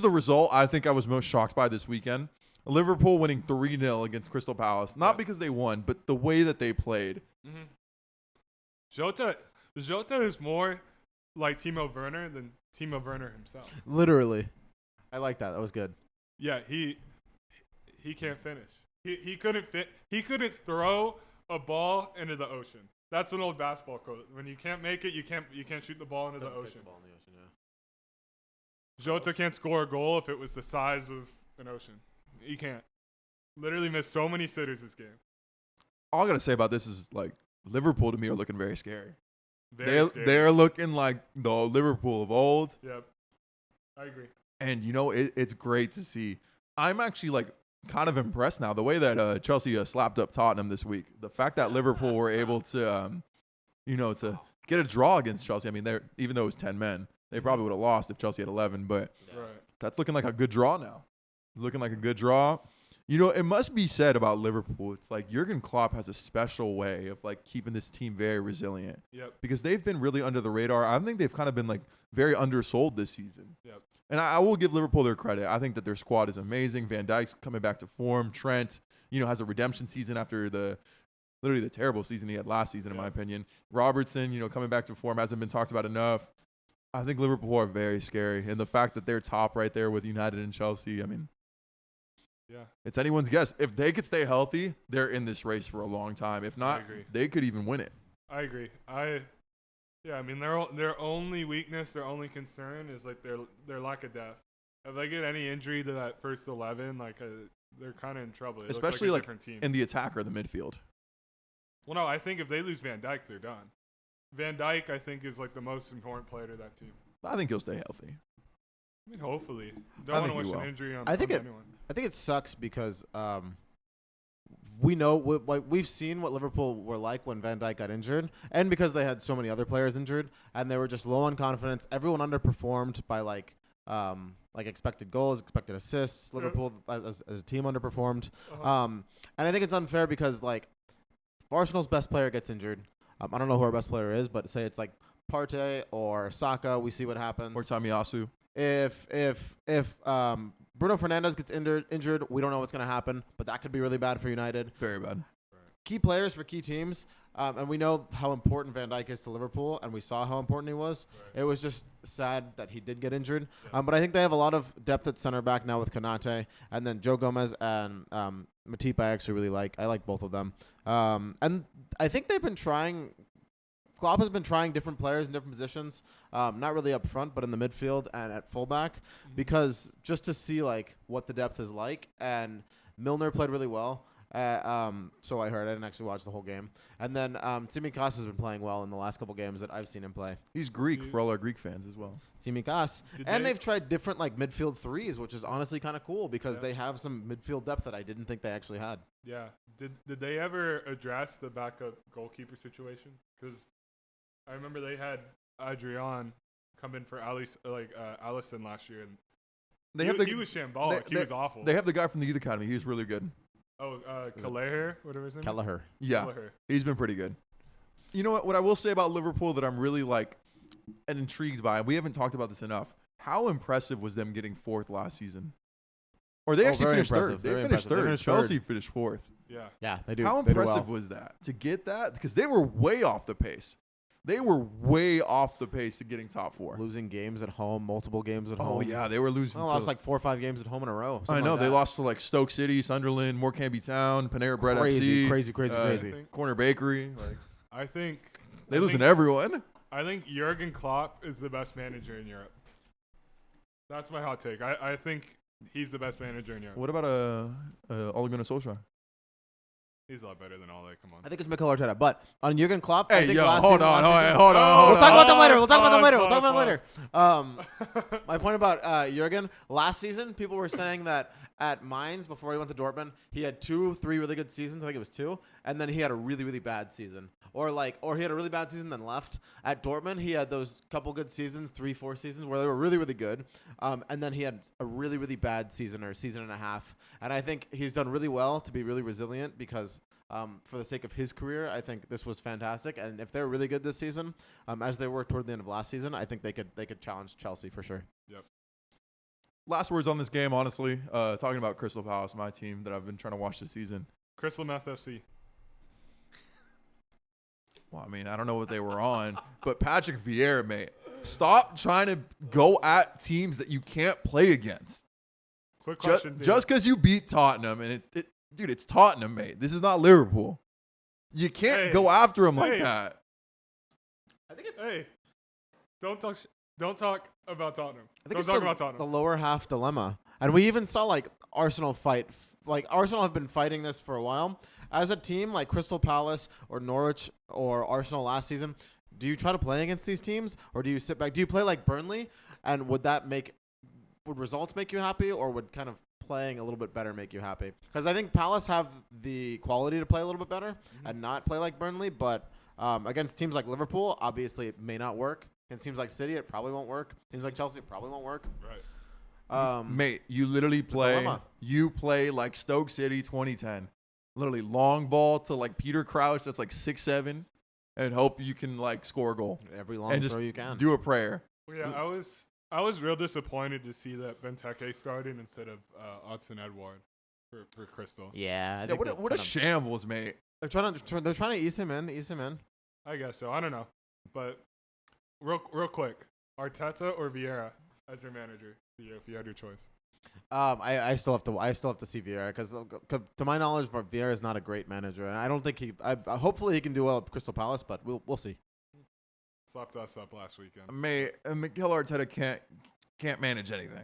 the result I think I was most shocked by this weekend. Liverpool winning 3-0 against Crystal Palace. Not because they won, but the way that they played. Mm-hmm. Jota is more like Timo Werner than Timo Werner himself. Literally. I like that. That was good. Yeah, he can't finish. He couldn't throw a ball into the ocean. That's an old basketball quote. When you can't make it, you can't shoot the ball into the ocean. Jota can't score a goal if it was the size of an ocean. He can't. Literally missed so many sitters this game. All I got to say about this is, like, Liverpool to me are looking very scary. Very scary. They're looking like the Liverpool of old. Yep. I agree. And, you know, it's great to see. I'm actually, like, kind of impressed now. The way that Chelsea slapped up Tottenham this week. The fact that Liverpool were able to, to get a draw against Chelsea. I mean, even though it was 10 men, they probably would have lost if Chelsea had 11. But that's looking like a good draw now. It's looking like a good draw. You know, it must be said about Liverpool. It's like Jurgen Klopp has a special way of, like, keeping this team very resilient. Yep. Because they've been really under the radar. I think they've kind of been, like, very undersold this season. Yep. And I will give Liverpool their credit. I think that their squad is amazing. Van Dijk's coming back to form. Trent, has a redemption season after literally the terrible season he had last season, in my opinion. Robertson, coming back to form, hasn't been talked about enough. I think Liverpool are very scary. And the fact that they're top right there with United and Chelsea, I mean, it's anyone's guess. If they could stay healthy, they're in this race for a long time. If not, they could even win it. I agree. I mean, their only weakness, their only concern is, like, their lack of depth. If they get any injury to that first 11, like, they're kind of in trouble. Especially, like, in the attack or the midfield. Well, no, I think if they lose Van Dijk, they're done. Van Dijk, I think, is, like, the most important player to that team. I think he'll stay healthy. I mean, hopefully. Don't want to wish an injury on anyone. I think it sucks because we know we've seen what Liverpool were like when Van Dijk got injured, and because they had so many other players injured, and they were just low on confidence. Everyone underperformed by like expected goals, expected assists. Liverpool as a team underperformed, and I think it's unfair because, like, if Arsenal's best player gets injured, I don't know who our best player is, but say it's like Partey or Saka, we see what happens. Or Tomiyasu. If Bruno Fernandes gets injured, we don't know what's going to happen, but that could be really bad for United. Very bad. Key players for key teams, and we know how important Van Dijk is to Liverpool, and we saw how important he was. It was just sad that he did get injured. But I think they have a lot of depth at center back now with Konate, and then Joe Gomez and Matip I actually really like. I like both of them. And I think they've been trying – Klopp has been trying different players in different positions, not really up front, but in the midfield and at fullback, because just to see, like, what the depth is like. And Milner played really well, so I heard. I didn't actually watch the whole game. And then Tsimikas has been playing well in the last couple games that I've seen him play. He's Greek for all our Greek fans as well. Tsimikas. And they've tried different, like, midfield threes, which is honestly kind of cool because they have some midfield depth that I didn't think they actually had. Yeah. Did they ever address the backup goalkeeper situation? Because I remember they had Adrian come in for Alisson last year, and he was shambolic. He was awful. They have the guy from the youth academy. He was really good. Oh, Kelleher, whatever his name is? Kelleher. Yeah, he's been pretty good. You know what I will say about Liverpool that I'm really, like, and intrigued by, and we haven't talked about this enough, how impressive was them getting fourth last season? Or they actually finished third. They finished third. Chelsea finished fourth. Yeah, they do. How impressive was that? To get that? Because they were way off the pace. They were way off the pace to getting top four. Losing games at home, multiple games at home. Oh, yeah, they were losing. They lost like 4 or 5 games at home in a row. I know. Like they lost to, like, Stoke City, Sunderland, Morecambe Town, Panera Bread FC. Crazy. Corner Bakery. Like, I think they losing to everyone. I think Jurgen Klopp is the best manager in Europe. That's my hot take. I think he's the best manager in Europe. What about Ole Gunnar Solskjaer? He's a lot better than all that. Come on. I think it's Mikel Arteta. But on Jurgen Klopp, hey, I think hold on. We'll talk about them later. My point about Jurgen, last season, people were saying that at Mainz, before he went to Dortmund, he had 2-3 really good seasons. I think it was 2. And then he had a really, really bad season. Or he had a really bad season then left. At Dortmund, he had those couple good seasons, 3-4 seasons, where they were really, really good. And then he had a really, really bad season or season and a half. And I think he's done really well to be really resilient because for the sake of his career, I think this was fantastic. And if they're really good this season, as they were toward the end of last season, I think they could challenge Chelsea for sure. Yep. last words on this game, honestly. Talking about Crystal Palace, my team that I've been trying to watch this season. Crystal Meth FC. Well, I mean, I don't know what they were on, but Patrick Vieira, mate, stop trying to go at teams that you can't play against. Quick question. Just because you beat Tottenham, and dude, it's Tottenham, mate. This is not Liverpool. You can't go after them like that. I think it's. Hey, don't talk about Tottenham. I think Don't it's talk about Tottenham. the lower half dilemma, and we even saw like Arsenal fight. Like Arsenal have been fighting this for a while. As a team, like Crystal Palace or Norwich or Arsenal last season, do you try to play against these teams, or do you sit back? Do you play like Burnley, and would results make you happy, or would kind of playing a little bit better make you happy? Because I think Palace have the quality to play a little bit better and not play like Burnley, but against teams like Liverpool, obviously it may not work. Against teams like City, it probably won't work. Teams like Chelsea, it probably won't work. Right. Mate, you literally play like Stoke City 2010. Literally long ball to like Peter Crouch that's like 6'7", and hope you can like score a goal. Every long throw you can. Do a prayer. Well, yeah, I was real disappointed to see that Benteke started instead of Odson Edward for Crystal. Yeah, I Yeah, think what a shambles, mate. they're trying to ease him in. I guess so. I don't know, but real quick, Arteta or Vieira as your manager? If you had your choice. I still have to see Vieira because to my knowledge, Vieira is not a great manager, and I don't think hopefully he can do well at Crystal Palace, but we'll see. Slapped us up last weekend. Mikel Arteta can't manage anything.